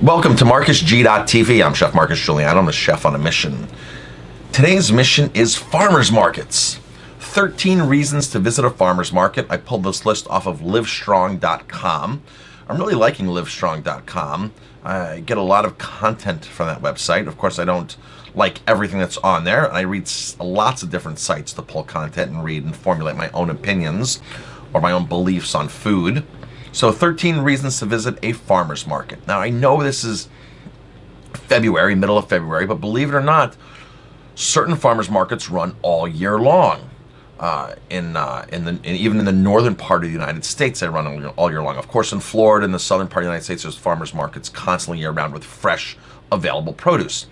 Welcome to MarcusG.TV. I'm Chef Marcus Guiliano. I'm a chef on a mission. Today's mission is farmers markets. 13 reasons to visit a farmers market. I pulled this list off of livestrong.com. I'm really liking livestrong.com. I get a lot of content from that website. Of course, I don't like everything that's on there. I read lots of different sites to pull content and read and formulate my own opinions or my own beliefs on food. So 13 reasons to visit a farmer's market. Now, I know this is February, middle of February, but believe it or not, certain farmers markets run all year long. Even in the northern part of the United States, they run all year long. Of course, in Florida and the southern part of the United States, there's farmers markets constantly year-round with fresh, available produce.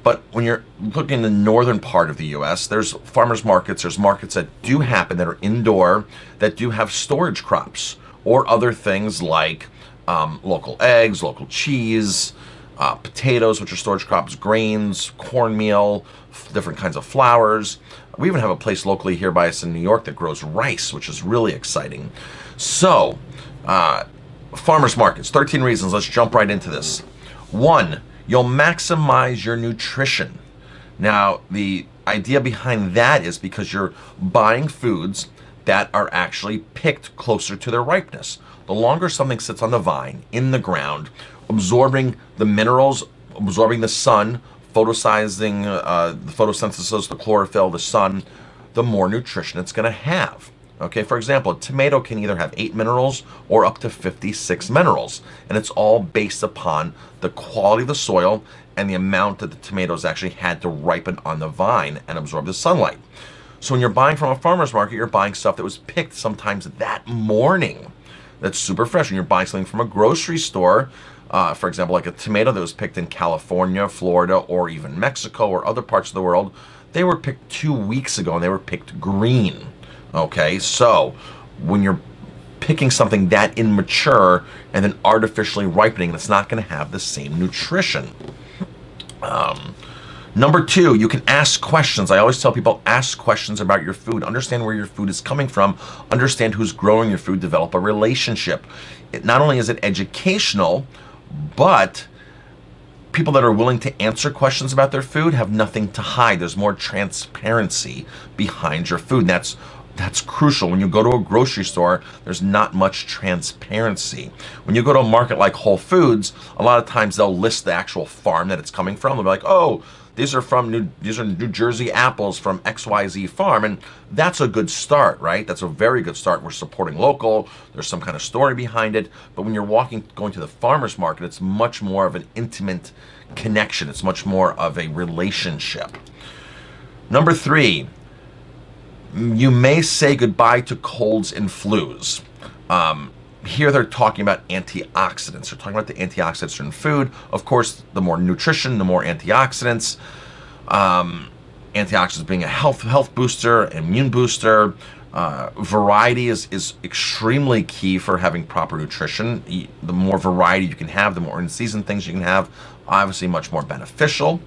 But when you're looking in the northern part of the U.S., there's farmers markets, there's markets that do happen that are indoor, that do have storage crops, or other things like local eggs, local cheese, potatoes, which are storage crops, grains, cornmeal, different kinds of flours. We even have a place locally here by us in New York that grows rice, which is really exciting. So, farmers markets, 13 reasons. Let's jump right into this. 1, you'll maximize your nutrition. Now, the idea behind that is because you're buying foods that are actually picked closer to their ripeness. The longer something sits on the vine, in the ground, absorbing the minerals, absorbing the sun, photosynthesizing, the photosynthesis, the chlorophyll, the sun, the more nutrition it's gonna have. Okay, for example, a tomato can either have 8 minerals or up to 56 minerals, and it's all based upon the quality of the soil and the amount that the tomatoes actually had to ripen on the vine and absorb the sunlight. So when you're buying from a farmer's market, you're buying stuff that was picked sometimes that morning. That's super fresh. When you're buying something from a grocery store, for example, like a tomato that was picked in California, Florida, or even Mexico or other parts of the world, they were picked 2 weeks ago and they were picked green. Okay, so when you're picking something that immature and then artificially ripening, it's not going to have the same nutrition. Number 2, you can ask questions. I always tell people, ask questions about your food. Understand where your food is coming from. Understand who's growing your food. Develop a relationship. Not only is it educational, but people that are willing to answer questions about their food have nothing to hide. There's more transparency behind your food. And that's crucial. When you go to a grocery store, there's not much transparency. When you go to a market like Whole Foods, a lot of times they'll list the actual farm that it's coming from. They'll be like, oh, these are New Jersey apples from XYZ farm, and that's a good start, right? That's a very good start. We're supporting local. There's some kind of story behind it. But when you're going to the farmer's market, it's much more of an intimate connection. It's much more of a relationship. Number 3, you may say goodbye to colds and flus. Here they're talking about antioxidants. They're talking about the antioxidants in food. Of course, the more nutrition, the more antioxidants. Antioxidants being a health booster, immune booster. Variety is extremely key for having proper nutrition. The more variety you can have, the more in-season things you can have, obviously much more beneficial.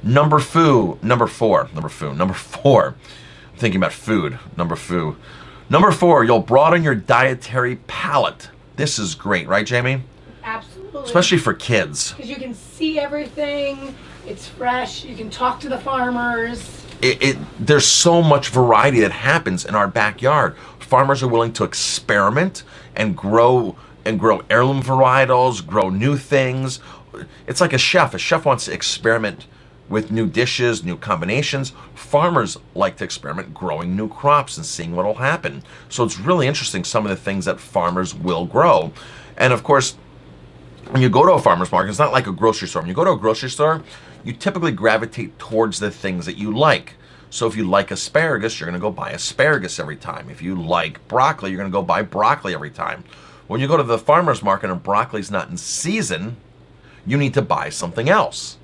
Number 4. Thinking about food. Number 4, you'll broaden your dietary palate. This is great, right, Jamie? Absolutely. Especially for kids. Because you can see everything. It's fresh. You can talk to the farmers. There's so much variety that happens in our backyard. Farmers are willing to experiment and grow heirloom varietals, grow new things. It's like a chef. A chef wants to experiment with new dishes, new combinations. Farmers like to experiment growing new crops and seeing what will happen. So it's really interesting, some of the things that farmers will grow. And of course, when you go to a farmer's market, it's not like a grocery store. When you go to a grocery store, you typically gravitate towards the things that you like. So if you like asparagus, you're gonna go buy asparagus every time. If you like broccoli, you're gonna go buy broccoli every time. When you go to the farmer's market and broccoli's not in season, you need to buy something else.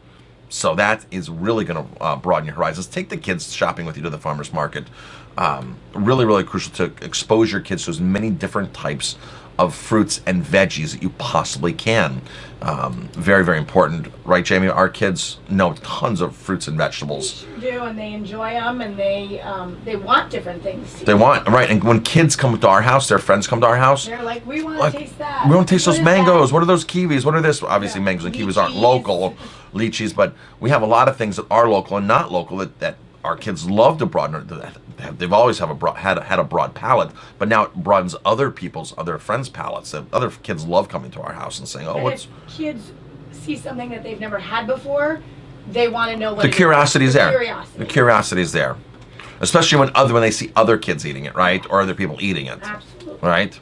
So that is really going to broaden your horizons. Take the kids shopping with you to the farmer's market. Really, really crucial to expose your kids to as many different types of fruits and veggies that you possibly can. Very, very important, right, Jamie? Our kids know tons of fruits and vegetables. They sure do, and they enjoy them, and they want different things. They want, right, and when kids come to our house, their friends come to our house, They're like, we want to taste that. we want to taste those What is mangoes. that? What are those kiwis? What are this? Obviously, Yeah. mangoes and kiwis aren't Lychees. local, lychees, but we have a lot of things that are local and not local that our kids love to broaden. They've always had a broad palate, but now it broadens other friends' palates. That other kids love coming to our house and saying, "Oh, And what's?" if kids see something that they've never had before, they want to know what The it is. curiosity is there. Curiosity. The curiosity is there, especially when they see other kids eating it, right, or other people eating it, Absolutely. right?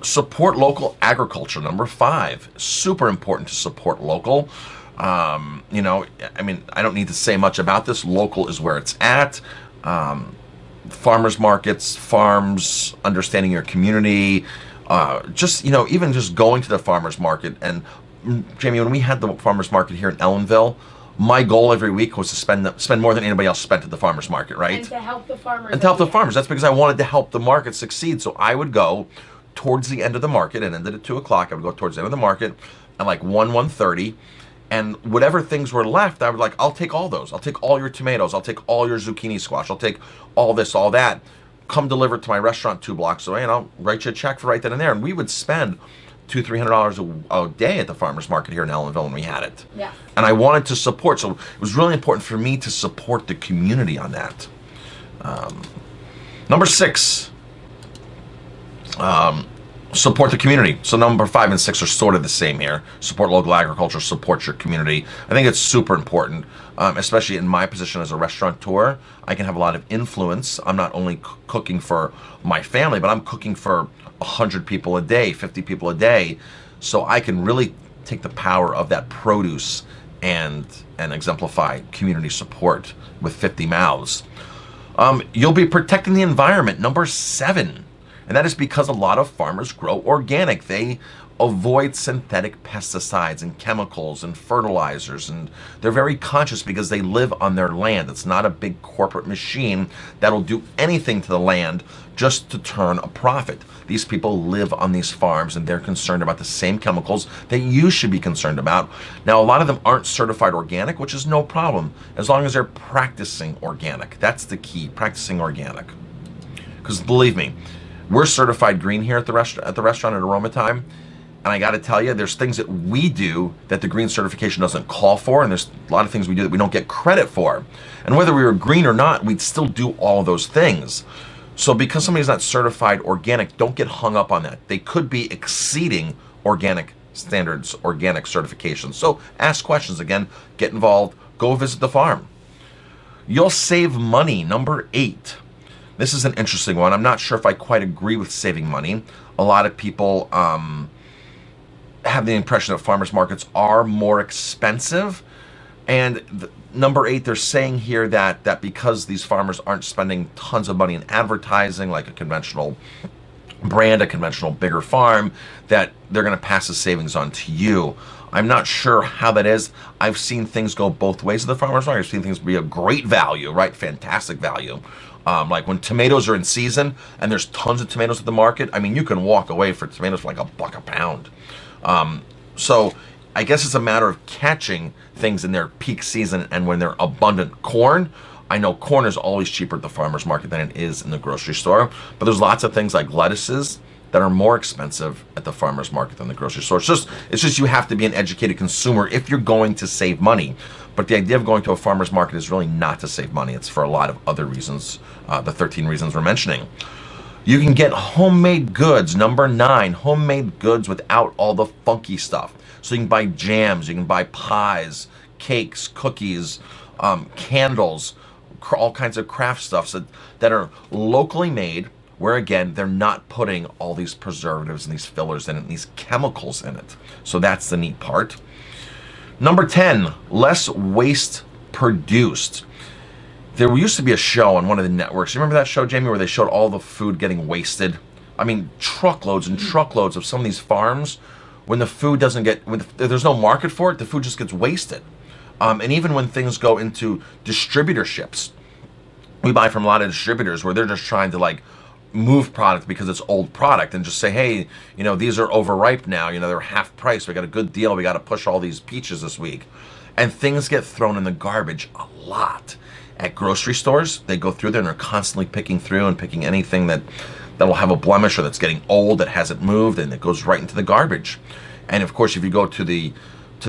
Support local agriculture. Number 5, super important to support local. You know, I mean, I don't need to say much about this. Local is where it's at. Farmers markets, farms, understanding your community, just, you know, even just going to the farmers market. And Jamie, when we had the farmers market here in Ellenville, my goal every week was to spend more than anybody else spent at the farmers market, right? And to help the farmers. And to help the farmers. That's because I wanted to help the market succeed. So I would go towards the end of the market. It ended at 2 o'clock. I would go towards the end of the market at like 1:30. And whatever things were left, I would like, I'll take all those. I'll take all your tomatoes. I'll take all your zucchini squash. I'll take all this, all that. Come deliver it to my restaurant 2 blocks away, and I'll write you a check for right then and there. And we would spend $200-300 a day at the farmers market here in Ellenville when we had it. Yeah. And I wanted to support, so it was really important for me to support the community on that. Number 6. Support the community. So number 5 and 6 are sort of the same here. Support local agriculture, support your community. I think it's super important, especially in my position as a restaurateur. I can have a lot of influence. I'm not only cooking for my family, but I'm cooking for 100 people a day, 50 people a day. So I can really take the power of that produce and exemplify community support with 50 mouths. You'll be protecting the environment. Number 7. And that is because a lot of farmers grow organic. They avoid synthetic pesticides and chemicals and fertilizers, and they're very conscious because they live on their land. It's not a big corporate machine that'll do anything to the land just to turn a profit. These people live on these farms, and they're concerned about the same chemicals that you should be concerned about. Now, a lot of them aren't certified organic, which is no problem, as long as they're practicing organic. That's the key, practicing organic. Because believe me, we're certified green here at the restaurant at Aroma Thyme, and I got to tell you, there's things that we do that the green certification doesn't call for, and there's a lot of things we do that we don't get credit for. And whether we were green or not, we'd still do all those things. So because somebody's not certified organic, don't get hung up on that. They could be exceeding organic standards, organic certifications. So ask questions again, get involved, go visit the farm. You'll save money. Number 8. This is an interesting one. I'm not sure if I quite agree with saving money. A lot of people have the impression that farmers markets are more expensive. And number 8, they're saying here that because these farmers aren't spending tons of money in advertising like a conventional brand, a conventional bigger farm, that they're going to pass the savings on to you. I'm not sure how that is. I've seen things go both ways at the farmers market. I've seen things be a great value, right? Fantastic value. Like when tomatoes are in season and there's tons of tomatoes at the market, I mean, you can walk away for tomatoes for like $1 a pound. So I guess it's a matter of catching things in their peak season and when they're abundant. Corn, I know corn is always cheaper at the farmer's market than it is in the grocery store, but there's lots of things like lettuces that are more expensive at the farmer's market than the grocery store. It's just you have to be an educated consumer if you're going to save money. But the idea of going to a farmer's market is really not to save money. It's for a lot of other reasons, the 13 reasons we're mentioning. You can get homemade goods. Number 9, homemade goods without all the funky stuff. So you can buy jams, you can buy pies, cakes, cookies, candles, all kinds of craft stuffs that are locally made, where again, they're not putting all these preservatives and these fillers in it, and these chemicals in it. So that's the neat part. Number 10, less waste produced. There used to be a show on one of the networks. You remember that show, Jamie, where they showed all the food getting wasted? I mean, truckloads and truckloads of some of these farms, when the food doesn't get, when there's no market for it, the food just gets wasted. And even when things go into distributorships, we buy from a lot of distributors where they're just trying to like move product because it's old product and just say, hey, these are overripe now. They're half price. We got a good deal. We got to push all these peaches this week. And things get thrown in the garbage a lot. At grocery stores, they go through there and they're constantly picking through and picking anything that'll have a blemish or that's getting old, that hasn't moved, and it goes right into the garbage. And of course, if you go to the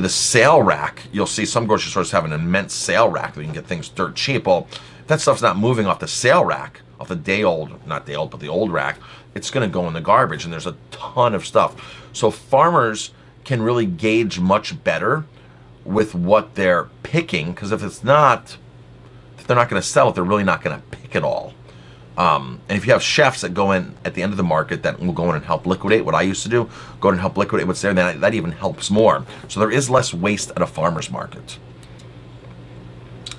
sale rack, you'll see some grocery stores have an immense sale rack that you can get things dirt cheap. Well, if that stuff's not moving off the sale rack, off the the old rack, it's going to go in the garbage, and there's a ton of stuff. So farmers can really gauge much better with what they're picking, because if they're not going to sell it, they're really not going to pick it all. And if you have chefs that go in at the end of the market that will go in and help liquidate, what I used to do, go in and help liquidate what's there, then that even helps more. So there is less waste at a farmer's market.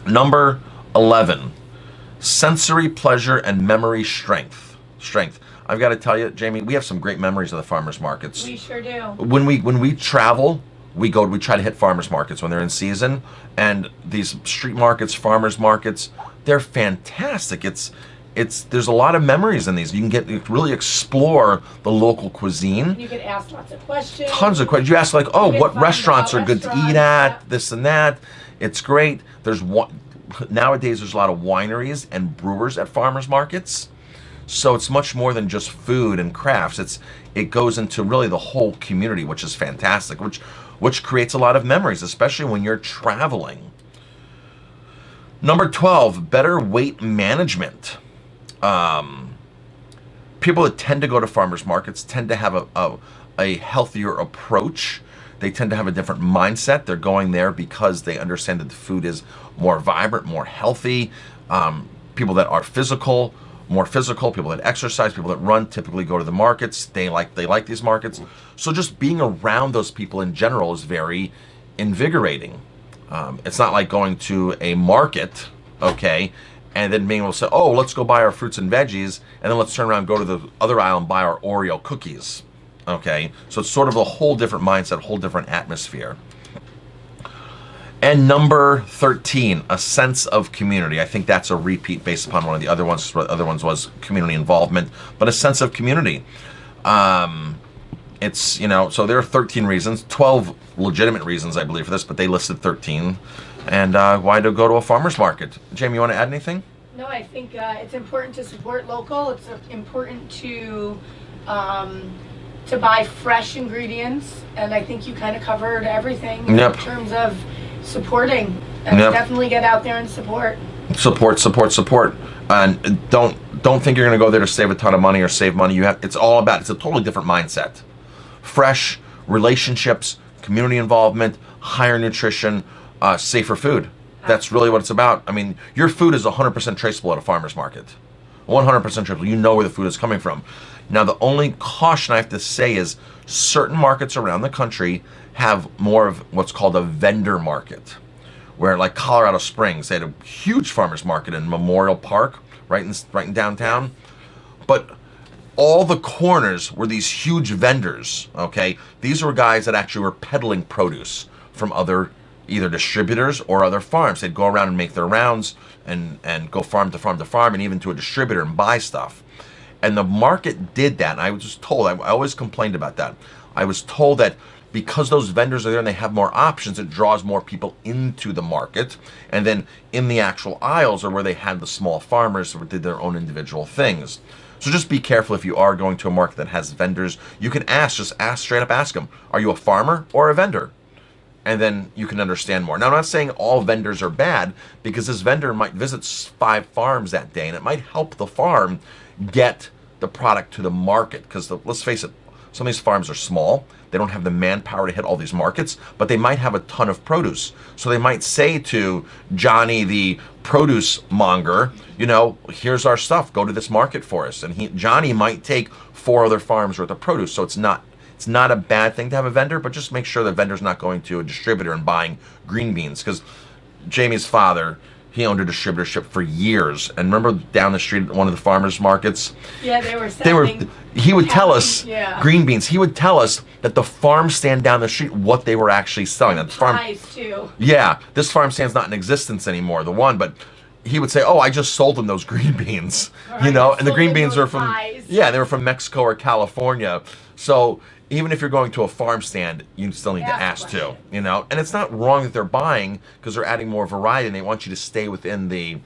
Number 11, sensory pleasure and memory strength. I've got to tell you, Jamie, we have some great memories of the farmers markets. We sure do. When we travel, we try to hit farmers markets when they're in season, and these street markets, farmers markets, they're fantastic. There's a lot of memories in these. You can really explore the local cuisine. You can ask lots of questions. Tons of questions. You ask what restaurants are good to eat at, this and that. It's great. Nowadays there's a lot of wineries and brewers at farmers markets. So it's much more than just food and crafts. It goes into really the whole community, which is fantastic, which creates a lot of memories, especially when you're traveling. Number 12, better weight management. People that tend to go to farmers markets tend to have a healthier approach. They tend to have a different mindset. They're going there because they understand that the food is more vibrant, more healthy. People that are more physical, people that exercise, people that run typically go to the markets. They like these markets. So just being around those people in general is very invigorating. It's not like going to a market, okay, and then being able to say, oh, let's go buy our fruits and veggies, and then let's turn around and go to the other aisle and buy our Oreo cookies, okay? So it's sort of a whole different mindset, whole different atmosphere. And number 13, a sense of community. I think that's a repeat based upon one of the other ones. The other ones was community involvement, but a sense of community. It's, so there are 13 reasons, 12 legitimate reasons, I believe, for this, but they listed 13. And why to go to a farmer's market. Jamie, you want to add anything? No, I think it's important to support local. It's important to buy fresh ingredients, and I think you kind of covered everything in terms of supporting. And definitely get out there and support. Support. And don't think you're going to go there to save a ton of money or save money. It's a totally different mindset. Fresh relationships, community involvement, higher nutrition, safer food. That's really what it's about. I mean, your food is 100% traceable at a farmer's market. 100% traceable. You know where the food is coming from. Now, the only caution I have to say is certain markets around the country have more of what's called a vendor market, where like Colorado Springs, they had a huge farmer's market in Memorial Park, right in downtown. But all the corners were these huge vendors, okay? These were guys that actually were peddling produce from other either distributors or other farms. They'd go around and make their rounds and go farm to farm to farm and even to a distributor and buy stuff. And the market did that. And I was just told, I always complained about that. I was told that because those vendors are there and they have more options, it draws more people into the market. And then in the actual aisles are where they had the small farmers who did their own individual things. So just be careful if you are going to a market that has vendors. You can straight up ask them, are you a farmer or a vendor? And then you can understand more. Now, I'm not saying all vendors are bad, because this vendor might visit 5 farms that day, and it might help the farm get the product to the market. Because let's face it, some of these farms are small. They don't have the manpower to hit all these markets, but they might have a ton of produce. So they might say to Johnny, the produce monger, here's our stuff. Go to this market for us. And Johnny might take 4 other farms worth of produce. So it's not a bad thing to have a vendor, but just make sure the vendor's not going to a distributor and buying green beans. Because Jamie's father, he owned a distributorship for years. And remember down the street at one of the farmers markets? Yeah, he would tell us, green beans, he would tell us that the farm stand down the street, what they were actually selling. That farm, pies too. Yeah, this farm stand's not in existence anymore, the one, but he would say, "Oh, I just sold them those green beans," Right, you know, and the green sold beans those are from pies. yeah, they were from Mexico or California. So even if you're going to a farm stand, you still need to ask too, question. you know. And it's not wrong that they're buying because they're adding more variety and they want you to stay within the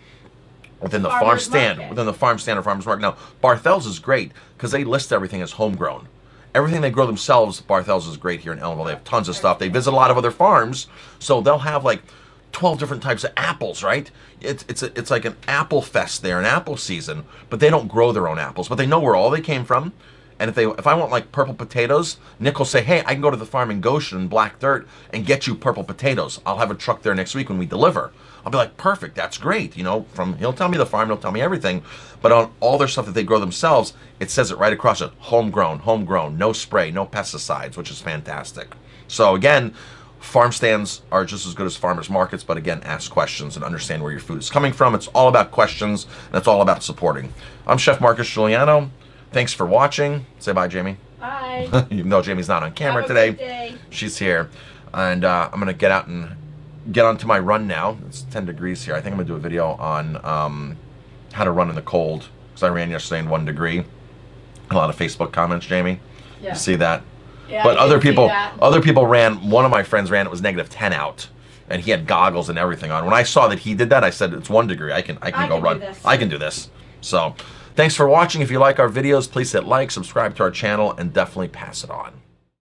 farm Farmer's stand, market. within the farm stand or farmer's market. Now, Barthel's is great because they list everything as homegrown. Everything they grow themselves, Barthel's is great here in Ellenville. They have tons of stuff. They visit a lot of other farms, so they'll have like 12 different types of apples, right? It's like an apple fest there, an apple season, but they don't grow their own apples, but they know where all they came from. And if I want like purple potatoes, Nick will say, "Hey, I can go to the farm in Goshen, Black Dirt, and get you purple potatoes. I'll have a truck there next week when we deliver." I'll be like, "Perfect, that's great." You know, he'll tell me the farm, he'll tell me everything. But on all their stuff that they grow themselves, it says it right across it: homegrown, no spray, no pesticides, which is fantastic. So again, farm stands are just as good as farmers markets, but again, ask questions and understand where your food is coming from. It's all about questions, and it's all about supporting. I'm Chef Marcus Guiliano. Thanks for watching. Say bye, Jamie. Bye. Even though Jamie's not on camera Have a today, great day. she's here. And I'm going to get out and get onto my run now. It's 10 degrees here. I think I'm going to do a video on how to run in the cold, because I ran yesterday in 1 degree. A lot of Facebook comments, Jamie. Yeah. You see that? Yeah, But I other did see people, that. one of my friends ran, it was -10 out. And he had goggles and everything on. When I saw that he did that, I said, "It's 1 degree. I can go can do run. this. I can do this." So thanks for watching. If you like our videos, please hit like, subscribe to our channel, and definitely pass it on.